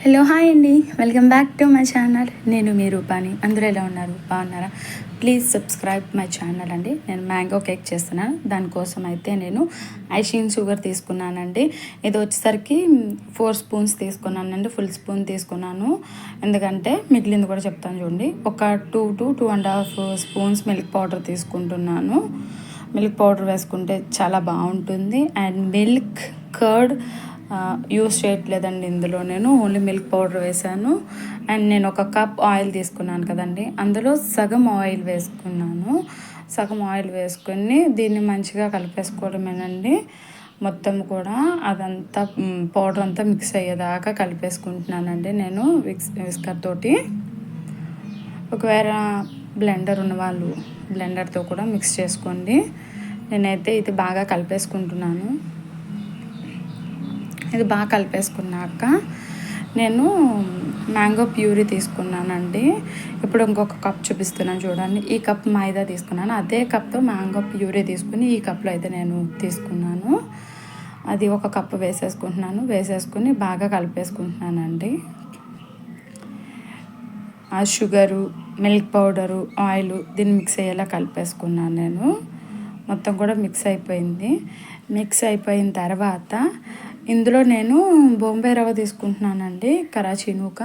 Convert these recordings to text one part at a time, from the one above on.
Hello hi అండి, welcome back to my channel. నేను మీ రూపాని. అందరూ ఎలా ఉన్నారు? బాగున్నారా? ప్లీజ్ సబ్స్క్రైబ్ మై ఛానల్ అండి. నేను మ్యాంగో కేక్ చేస్తున్నాను. దానికోసం అయితే నేను ఐషింగ్ షుగర్ తీసుకున్నానండి. ఇది వచ్చేసరికి 4 స్పూన్స్ తీసుకున్నానండి. ఫుల్ స్పూన్ తీసుకున్నాను, ఎందుకంటే మిగిలింది కూడా చెప్తాను చూడండి. ఒక 2 to 2.5 స్పూన్స్ మిల్క్ పౌడర్ తీసుకుంటున్నాను. మిల్క్ పౌడర్ వేసుకుంటే చాలా బాగుంటుంది. అండ్ మిల్క్ కర్డ్ యూస్ చేయట్లేదండి ఇందులో. నేను ఓన్లీ మిల్క్ పౌడర్ వేసాను. అండ్ నేను ఒక కప్ ఆయిల్ తీసుకున్నాను కదండి, అందులో సగం ఆయిల్ వేసుకున్నాను. సగం ఆయిల్ వేసుకొని దీన్ని మంచిగా కలిపేసుకోవడమేనండి. మొత్తం కూడా అదంతా పౌడర్ అంతా మిక్స్ అయ్యేదాకా కలిపేసుకుంటున్నానండి నేను విస్కర్ తోటి. ఒకవేళ బ్లెండర్ ఉన్నవాళ్ళు బ్లెండర్తో కూడా మిక్స్ చేసుకోండి. నేనైతే ఇది బాగా కలిపేసుకుంటున్నాను. ఇది బాగా కలిపేసుకున్నాక నేను మ్యాంగో ప్యూరీ తీసుకున్నానండి. ఇప్పుడు ఇంకొక కప్ చూపిస్తున్నాను చూడండి. ఈ కప్ మైదా తీసుకున్నాను. అదే కప్తో మ్యాంగో ప్యూరీ తీసుకుని ఈ కప్లో అయితే నేను తీసుకున్నాను. అది ఒక కప్ వేసేసుకుని బాగా కలిపేసుకుంటున్నానండి. ఆ షుగరు, మిల్క్ పౌడరు, ఆయిల్ దీన్ని మిక్స్ అయ్యేలా కలిపేసుకున్నాను నేను. మొత్తం కూడా మిక్స్ అయిపోయింది. మిక్స్ అయిపోయిన తర్వాత ఇందులో నేను బొంబే రవ్వ తీసుకుంటున్నానండి, కరాచీ నూక.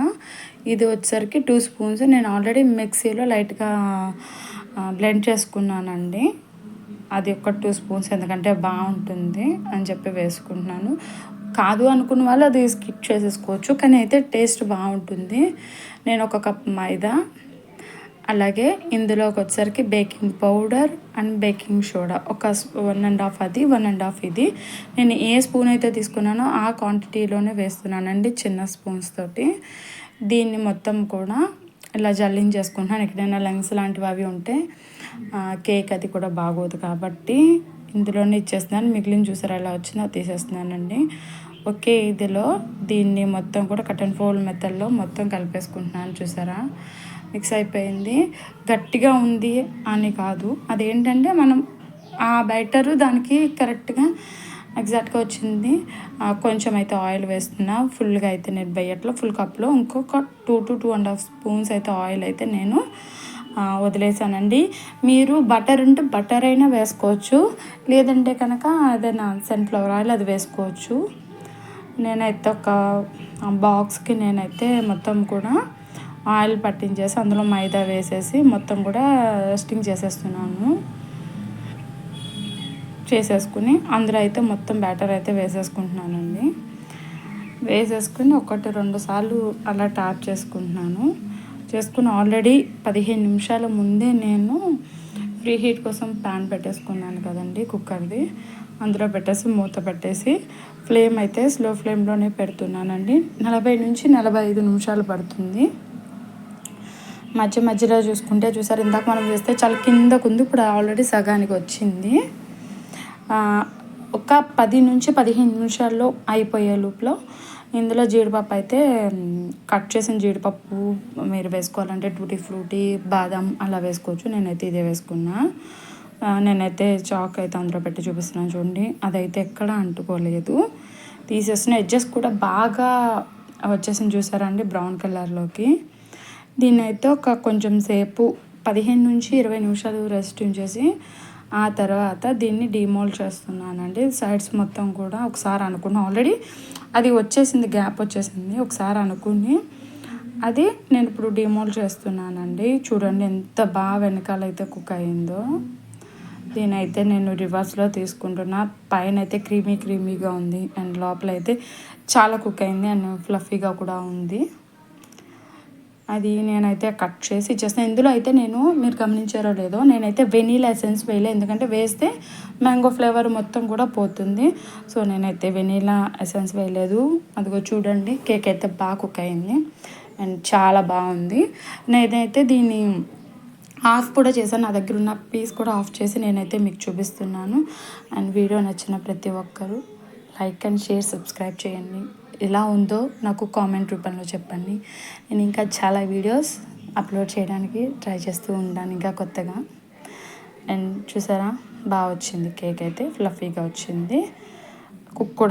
ఇది వచ్చేసరికి 2 స్పూన్స్. నేను ఆల్రెడీ మిక్సీలో లైట్గా బ్లెండ్ చేసుకున్నానండి. అది ఒక 2 స్పూన్స్, ఎందుకంటే బాగుంటుంది అని చెప్పి వేసుకుంటున్నాను. కాదు అనుకున్న వాళ్ళు అది స్కిప్ చేసేసుకోవచ్చు, కానీ అయితే టేస్ట్ బాగుంటుంది. నేను ఒక కప్ మైదా, అలాగే ఇందులోకి వచ్చేసరికి baking powder and baking soda ఒక 1.5 అది 1.5 ఇది. నేను ఏ స్పూన్ అయితే తీసుకున్నానో ఆ క్వాంటిటీలోనే వేస్తున్నానండి, చిన్న స్పూన్స్ తోటి. దీన్ని మొత్తం కూడా ఇలా జల్లించేసుకుంటున్నాను. ఎక్కడైనా లంగ్స్ లాంటివి అవి ఉంటే కేక్ అది కూడా బాగోదు కాబట్టి ఇందులోనే ఇచ్చేస్తున్నాను. మిగిలిన చూసారా ఎలా వచ్చిందో తీసేస్తున్నానండి. ఓకే, ఇదిలో దీన్ని మొత్తం కూడా కట్ అండ్ ఫోల్డ్ మెథడ్లో మొత్తం కలిపేసుకుంటున్నాను. చూసారా, మిక్స్ అయిపోయింది. గట్టిగా ఉంది అని కాదు, అదేంటంటే మనం ఆ బ్యాటరు దానికి కరెక్ట్గా ఎగ్జాక్ట్గా వచ్చింది. కొంచెం అయితే ఆయిల్ వేస్తున్నా, ఫుల్గా అయితే నేను వేయట్లో. ఫుల్ కప్లో ఇంకొక 2 to 2.5 స్పూన్స్ అయితే ఆయిల్ అయితే నేను వదిలేసానండి. మీరు బటర్ ఉంటే బటర్ అయినా వేసుకోవచ్చు, లేదంటే కనుక ఏదైనా సన్ఫ్లవర్ ఆయిల్ అది వేసుకోవచ్చు. నేనైతే ఒక బాక్స్కి నేనైతే మొత్తం కూడా ఆయిల్ పట్టించేసి అందులో మైదా వేసేసి మొత్తం కూడా రోస్టింగ్ చేసేసుకుని అందులో అయితే మొత్తం బ్యాటర్ అయితే వేసేసుకుంటున్నానండి. వేసేసుకుని 1-2 సార్లు అలా ట్యాప్ చేసుకుని ఆల్రెడీ 15 నిమిషాల ముందే నేను ప్రీ హీట్ కోసం ప్యాన్ పెట్టేసుకున్నాను కదండి, కుక్కర్ది. అందులో పెట్టేసి మూత పెట్టేసి ఫ్లేమ్ అయితే స్లో ఫ్లేమ్లోనే పెడుతున్నానండి. 40 నుంచి 45 నిమిషాలు పడుతుంది. మధ్యలో చూసుకుంటే చూసారు, ఇందాక మనం వేస్తే చాలా కిందకు ఉంది, ఇప్పుడు ఆల్రెడీ సగానికి వచ్చింది. ఒక 10 నుంచి 15 నిమిషాల్లో అయిపోయే లోపల ఇందులో జీడిపప్పు అయితే కట్ చేసిన జీడిపప్పు మీరు వేసుకోవాలంటే టూటీ ఫ్రూటీ, బాదం అలా వేసుకోవచ్చు. నేనైతే ఇదే వేసుకున్నా. నేనైతే చాక్ అయితే అందులో పెట్టి చూపిస్తున్నాను చూడండి. అదైతే ఎక్కడ అంటుకోలేదు. తీసేసిన ఎడ్జెస్ కూడా బాగా వచ్చేసింది చూసారండి, బ్రౌన్ కలర్లోకి. దీన్ని అయితే ఒక కొంచెం సేపు 15 నుంచి 20 నిమిషాలు రెస్ట్ ఉంచేసి ఆ తర్వాత దీన్ని డీమోల్డ్ చేస్తున్నానండి. సైడ్స్ మొత్తం కూడా ఒకసారి అనుకున్నా, ఆల్రెడీ అది వచ్చేసింది, గ్యాప్ వచ్చేసింది. ఒకసారి అనుకుని అది నేను ఇప్పుడు డీమోల్డ్ చేస్తున్నానండి. చూడండి ఎంత బాగా వెనకాలైతే కుక్ అయిందో. దీనైతే నేను రివర్స్లో తీసుకుంటున్నా. పైన అయితే క్రీమీగా ఉంది అండ్ లోపల అయితే చాలా కుక్ అయింది అండ్ ఫ్లఫీగా కూడా ఉంది. అది నేనైతే కట్ చేసి ఇచ్చేస్తాను. ఇందులో అయితే మీరు గమనించారో లేదో, నేనైతే వెనీలా ఎసెన్స్ వేయలే, ఎందుకంటే వేస్తే మ్యాంగో ఫ్లేవర్ మొత్తం కూడా పోతుంది. సో నేనైతే వెనీలా ఎసెన్స్ వేయలేదు. అదిగో చూడండి, కేక్ అయితే బాగా కుక్ అయింది అండ్ చాలా బాగుంది. నేనైతే దీన్ని ఆఫ్ కూడా చేశాను. నా దగ్గర ఉన్న పీస్ కూడా ఆఫ్ చేసి నేనైతే మీకు చూపిస్తున్నాను. అండ్ వీడియో నచ్చిన ప్రతి ఒక్కరూ లైక్ అండ్ షేర్, సబ్స్క్రైబ్ చేయండి. ఎలా ఉందో నాకు కామెంట్ రూపంలో చెప్పండి. నేను ఇంకా చాలా వీడియోస్ అప్లోడ్ చేయడానికి ట్రై చేస్తూ ఉంటాను ఇంకా కొత్తగా. అండ్ చూసారా, బాగా వచ్చింది కేక్ అయితే, ఫ్లఫీగా వచ్చింది. కుక్ కూడా